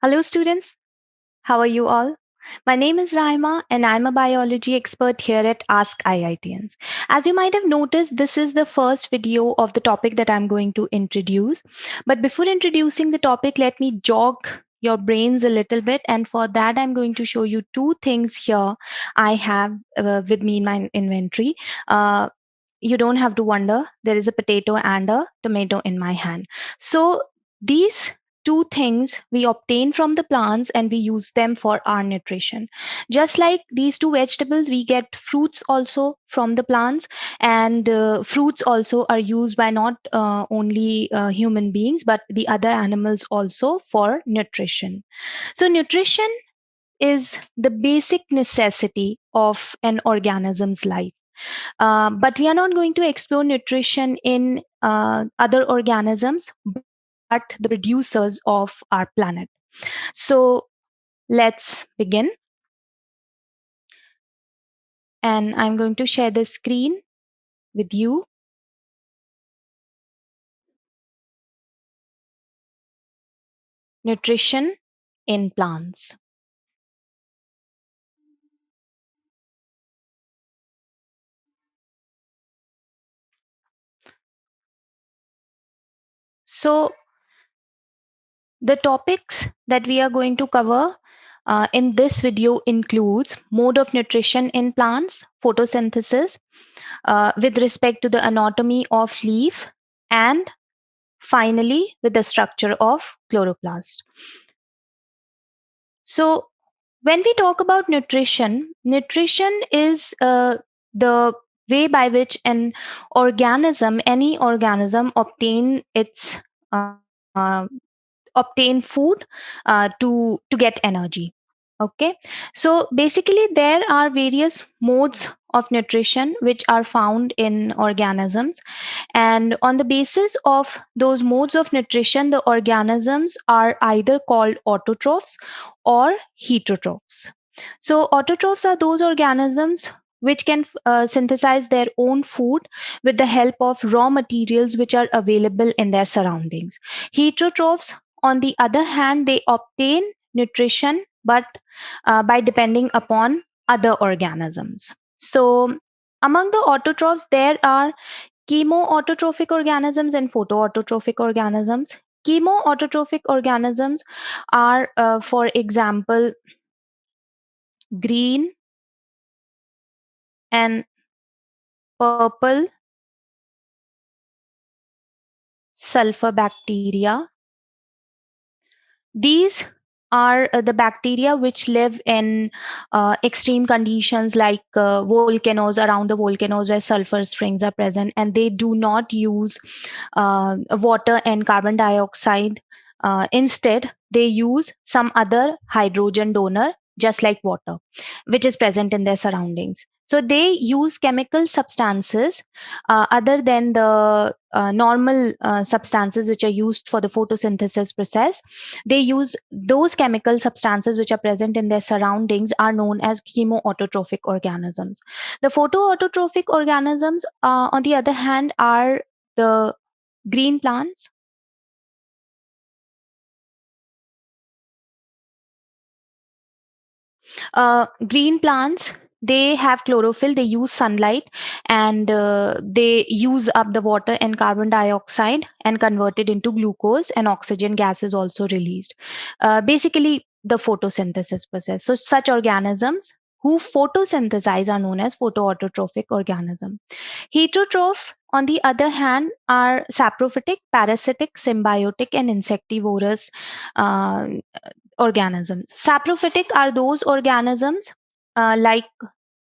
Hello, students. How are you all? My name is Raima, and I'm a biology expert here at Ask IITians. As you might have noticed, this is the first video of the topic that I'm going to introduce. But before introducing the topic, let me jog your brains a little bit. And for that, I'm going to show you two things here I have with me in my inventory. You don't have to wonder, there is a potato and a tomato in my hand. So, these two things we obtain from the plants and we use them for our nutrition. Just like these two vegetables, we get fruits also from the plants, and fruits also are used by not only human beings but the other animals also for nutrition. So, nutrition is the basic necessity of an organism's life. But we are not going to explore nutrition in other organisms, but the producers of our planet. So let's begin. And I'm going to share the screen with you. Nutrition in plants. So the topics that we are going to cover in this video includes mode of nutrition in plants, photosynthesis, with respect to the anatomy of leaf, and finally with the structure of chloroplast. So when we talk about nutrition, nutrition is the way by which any organism uh, uh, obtain food to get energy. Okay, so basically there are various modes of nutrition which are found in organisms, and on the basis of those modes of nutrition, the organisms are either called autotrophs or heterotrophs. So autotrophs are those organisms which can synthesize their own food with the help of raw materials which are available in their surroundings. Heterotrophs, on the other hand, they obtain nutrition but by depending upon other organisms. So, among the autotrophs, there are chemoautotrophic organisms and photoautotrophic organisms. Chemoautotrophic organisms are, for example, green and purple sulfur bacteria. These are the bacteria which live in extreme conditions like volcanoes, around the volcanoes where sulfur springs are present, and they do not use water and carbon dioxide. Instead, they use some other hydrogen donor, just like water, which is present in their surroundings. So they use chemical substances other than the normal substances which are used for the photosynthesis process. They use those chemical substances which are present in their surroundings are known as chemoautotrophic organisms. The photoautotrophic organisms, on the other hand, are the green plants. Green plants, they have chlorophyll, they use sunlight, and they use up the water and carbon dioxide and convert it into glucose, and oxygen gas is also released. Basically, the photosynthesis process. So, such organisms who photosynthesize are known as photoautotrophic organism. Heterotroph, on the other hand, are saprophytic, parasitic, symbiotic, and insectivorous uh, organisms. Saprophytic are those organisms like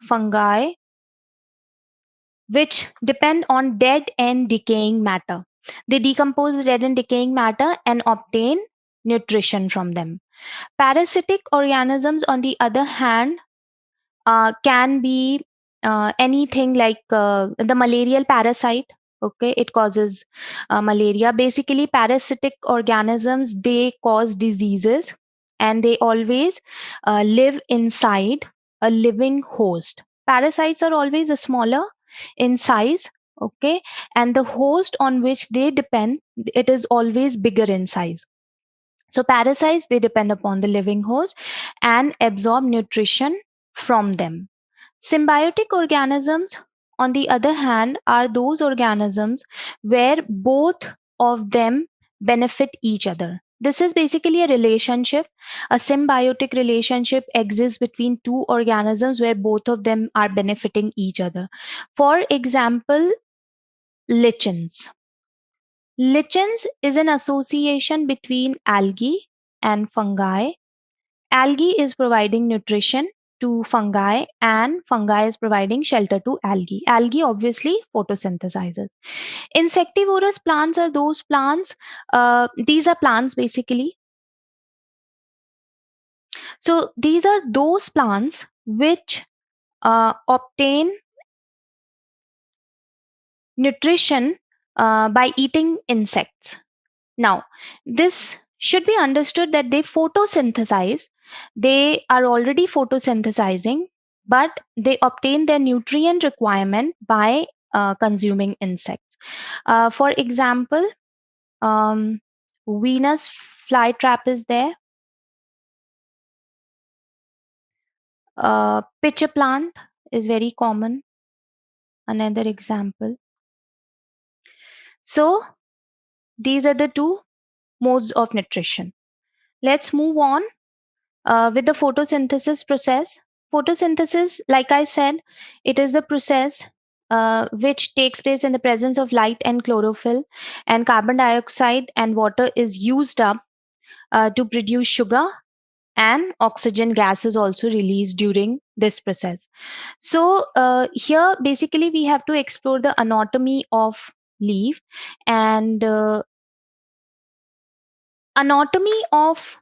fungi which depend on dead and decaying matter. They decompose dead and decaying matter and obtain nutrition from them. Parasitic organisms, on the other hand, can be anything like the malarial parasite. Okay, it causes malaria. Basically, parasitic organisms, they cause diseases, and they always live inside a living host. Parasites are always smaller in size, okay, and the host on which they depend, it is always bigger in size. So parasites, they depend upon the living host and absorb nutrition from them. Symbiotic organisms, on the other hand, are those organisms where both of them benefit each other. This is basically a relationship. A symbiotic relationship exists between two organisms where both of them are benefiting each other. For example, lichens. Lichens is an association between algae and fungi. Algae is providing nutrition to fungi, and fungi is providing shelter to algae. Algae obviously photosynthesizes. Insectivorous plants are those plants, these are plants basically. So these are those plants which obtain nutrition by eating insects. Now, this should be understood that they photosynthesize. They are already photosynthesizing, but they obtain their nutrient requirement by consuming insects. For example, um, Venus flytrap is there. Pitcher plant is very common. Another example. So, these are the two modes of nutrition. Let's move on with the photosynthesis process. Photosynthesis, like I said, it is the process which takes place in the presence of light and chlorophyll, and carbon dioxide and water is used up to produce sugar, and oxygen gas is also released during this process. So, here basically we have to explore the anatomy of leaf and anatomy of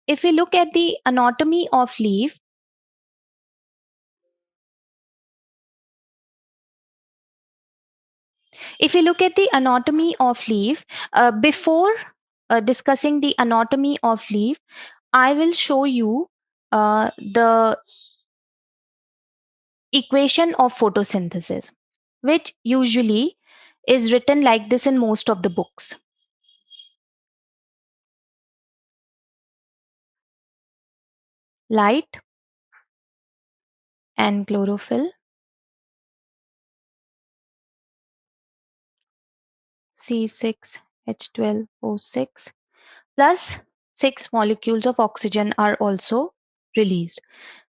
if we look at the anatomy of leaf. If you look at the anatomy of leaf, before discussing the anatomy of leaf, I will show you the equation of photosynthesis, which usually is written like this in most of the books. Light and chlorophyll, C6H12O6 plus 6 molecules of oxygen are also released.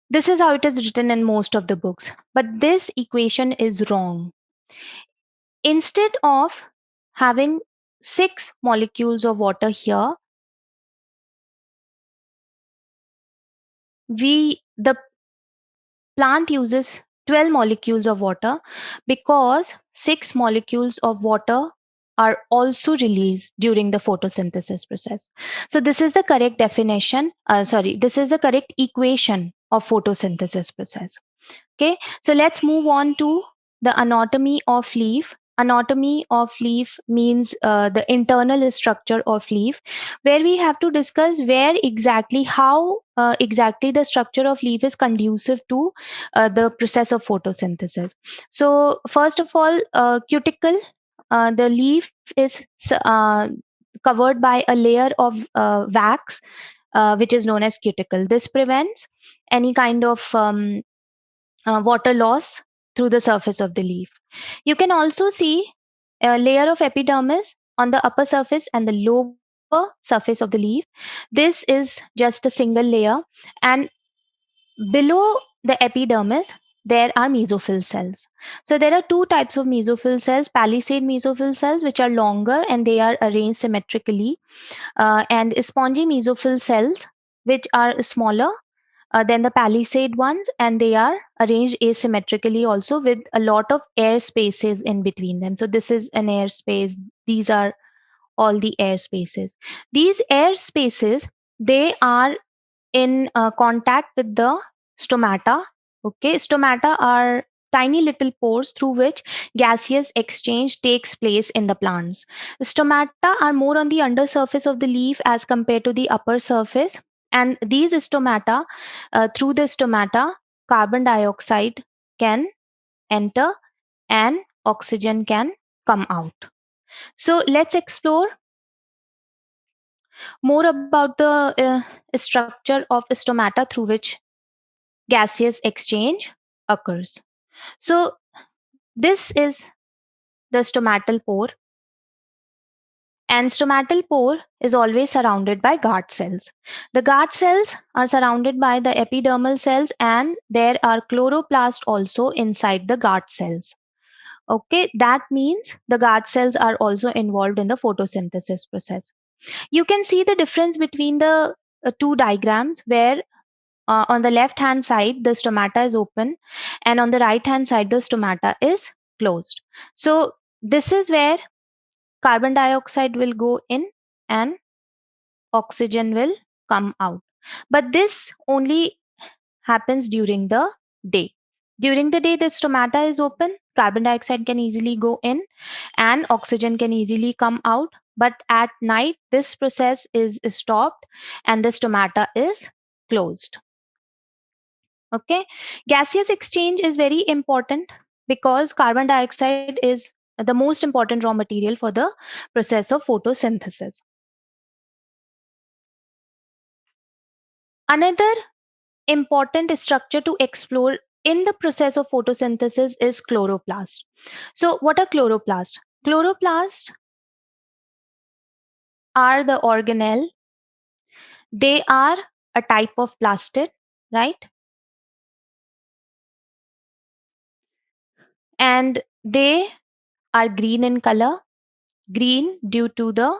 This is how it is written in most of the books. But this equation is wrong. Instead of having 6 molecules of water here, the plant uses 12 molecules of water because 6 molecules of water are also released during the photosynthesis process. So this is the correct definition, this is the correct equation of photosynthesis process. Okay, so let's move on to the anatomy of leaf. Anatomy of leaf means the internal structure of leaf, where we have to discuss where exactly, how exactly the structure of leaf is conducive to the process of photosynthesis. So, first of all, cuticle, the leaf is covered by a layer of wax, which is known as cuticle. This prevents any kind of water loss through the surface of the leaf. You can also see a layer of epidermis on the upper surface and the lower surface of the leaf. This is just a single layer, and below the epidermis, there are mesophyll cells. So there are two types of mesophyll cells: palisade mesophyll cells, which are longer and they are arranged symmetrically, and spongy mesophyll cells, which are smaller than the palisade ones, and they are arranged asymmetrically also with a lot of air spaces in between them. So this is an air space. These are all the air spaces. These air spaces, they are in contact with the stomata. Okay, stomata are tiny little pores through which gaseous exchange takes place in the plants. Stomata are more on the undersurface of the leaf as compared to the upper surface, and these stomata, through the stomata, carbon dioxide can enter and oxygen can come out. So let's explore more about the structure of stomata through which gaseous exchange occurs. So, this is the stomatal pore, and stomatal pore is always surrounded by guard cells. The guard cells are surrounded by the epidermal cells, and there are chloroplasts also inside the guard cells. Okay, that means the guard cells are also involved in the photosynthesis process. You can see the difference between the two diagrams where on the left hand side the stomata is open and on the right hand side the stomata is closed. So this is where carbon dioxide will go in and oxygen will come out. But this only happens during the day. During the day, the stomata is open, carbon dioxide can easily go in, and oxygen can easily come out. But at night, this process is stopped and the stomata is closed. Okay, gaseous exchange is very important because carbon dioxide is the most important raw material for the process of photosynthesis. Another important structure to explore in the process of photosynthesis is chloroplast. So, what are chloroplasts? Chloroplasts are the organelle. They are a type of plastid, right? And they are green in color, green due to the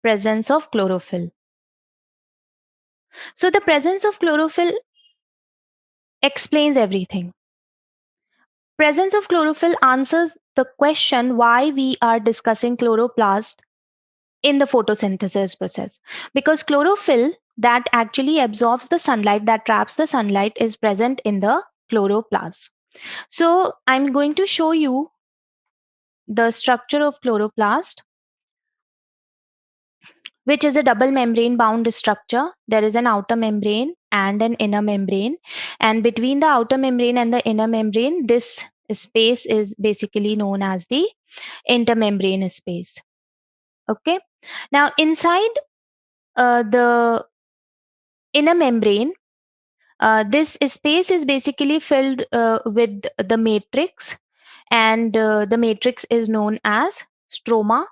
presence of chlorophyll. So, the presence of chlorophyll explains everything. Presence of chlorophyll answers the question why we are discussing chloroplast in the photosynthesis process, because chlorophyll that actually absorbs the sunlight, that traps the sunlight, is present in the chloroplast. So I'm going to show you the structure of chloroplast, which is a double membrane bound structure. There is an outer membrane and an inner membrane, and between the outer membrane and the inner membrane, this space is basically known as the intermembrane space. Okay, now inside the inner membrane, this space is basically filled with the matrix, and the matrix is known as stroma.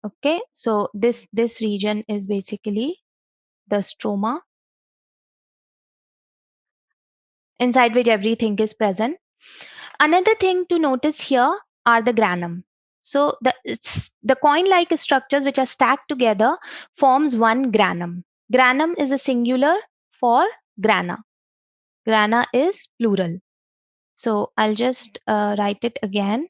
Okay, so this region is basically the stroma, inside which everything is present. Another thing to notice here are the granum. So the coin-like structures which are stacked together forms one granum. Granum is a singular for grana. Grana is plural. So I'll just write it again.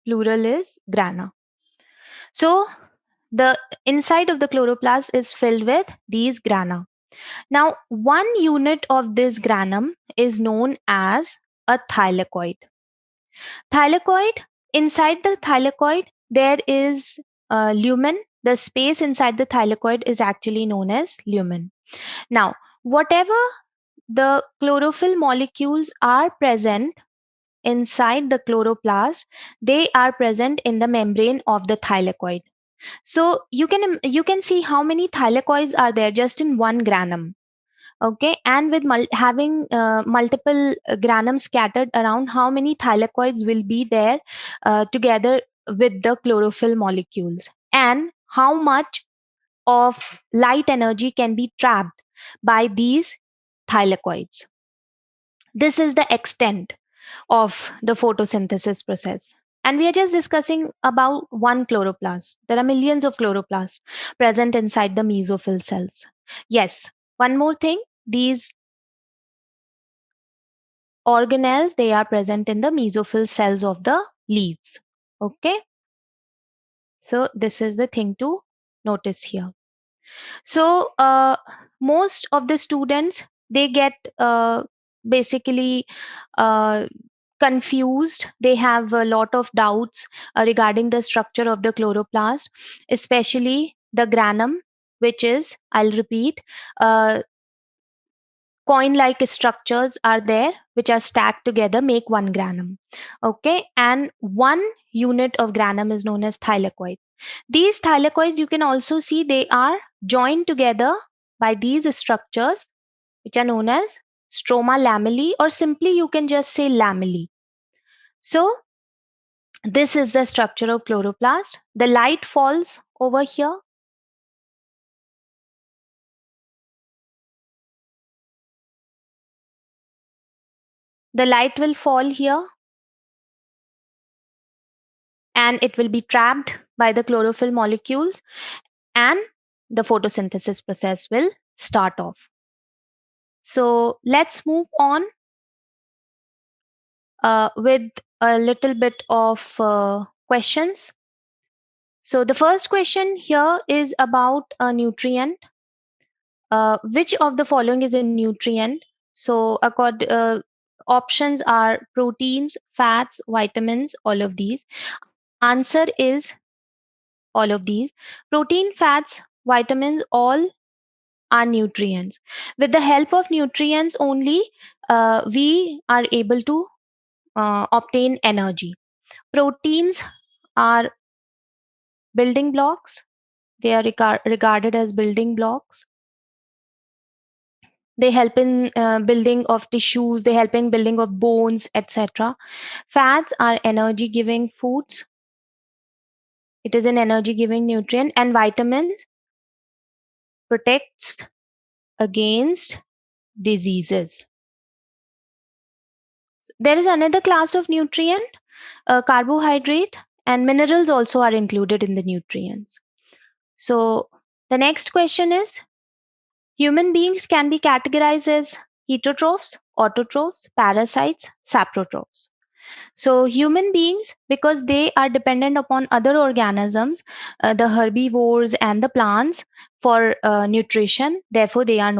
Plural is grana. So the inside of the chloroplast is filled with these grana. Now, one unit of this granum is known as a thylakoid. Thylakoid, inside the thylakoid, there is lumen. The space inside the thylakoid is actually known as lumen. Now, whatever the chlorophyll molecules are present inside the chloroplast, they are present in the membrane of the thylakoid. So you can see how many thylakoids are there just in one granum. Okay, and with having multiple granums scattered around, how many thylakoids will be there together with the chlorophyll molecules, and how much of light energy can be trapped by these thylakoids. This is the extent of the photosynthesis process. And we are just discussing about one chloroplast. There are millions of chloroplasts present inside the mesophyll cells. Yes, one more thing, these organelles, they are present in the mesophyll cells of the leaves. Okay, so this is the thing to notice here. So most of the students, they get basically uh, confused. They have a lot of doubts regarding the structure of the chloroplast, especially the granum, which is, I'll repeat, uh, coin-like structures are there which are stacked together make one granum. Okay, and one unit of granum is known as thylakoid. These thylakoids, you can also see, they are joined together by these structures which are known as stroma lamellae, or simply you can just say lamellae. So this is the structure of chloroplast. The light falls over here. The light will fall here and it will be trapped by the chlorophyll molecules, and the photosynthesis process will start off. So let's move on with a little bit of questions. So the first question here is about a nutrient. Which of the following is a nutrient? So options are proteins, fats, vitamins, all of these. Answer is all of these. Protein, fats, vitamins, all are nutrients. With the help of nutrients only, we are able to obtain energy. Proteins are building blocks. They are regarded as building blocks. They help in building of tissues. They help in building of bones, etc. Fats are energy giving foods. It is an energy giving nutrient. And vitamins protects against diseases. There is another class of nutrient, carbohydrate, and minerals also are included in the nutrients. So the next question is, human beings can be categorized as heterotrophs, autotrophs, parasites, saprotrophs. So human beings, because they are dependent upon other organisms, the herbivores and the plants for nutrition, therefore they are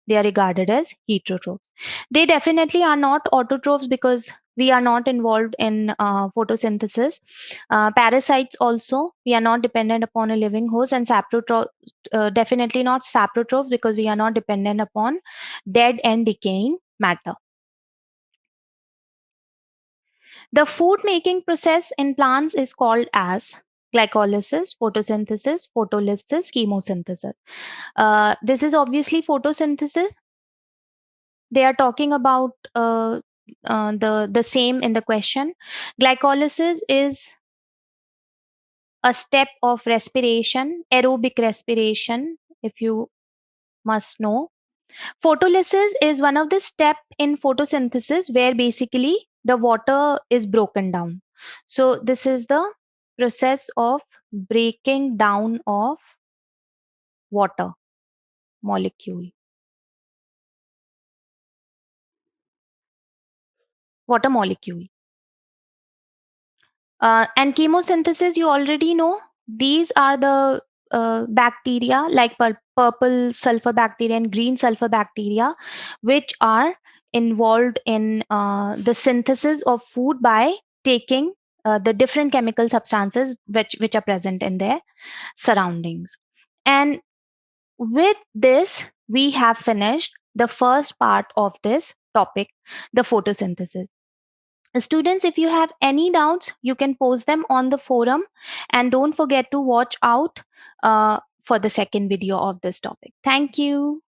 regarded as heterotrophs. They definitely are not autotrophs because we are not involved in photosynthesis. Parasites also, we are not dependent upon a living host, and definitely not saprotrophs because we are not dependent upon dead and decaying matter. The food making process in plants is called as glycolysis, photosynthesis, photolysis, chemosynthesis. This is obviously photosynthesis. They are talking about the same in the question. Glycolysis is a step of respiration, aerobic respiration, if you must know. Photolysis is one of the step in photosynthesis where basically the water is broken down. So this is the process of breaking down of water molecule, water molecule. And chemosynthesis, you already know, these are the bacteria like purple sulfur bacteria and green sulfur bacteria, which are involved in the synthesis of food by taking the different chemical substances which are present in their surroundings. And with this, we have finished the first part of this topic, the photosynthesis. Students, if you have any doubts, you can post them on the forum, and don't forget to watch out for the second video of this topic. Thank you.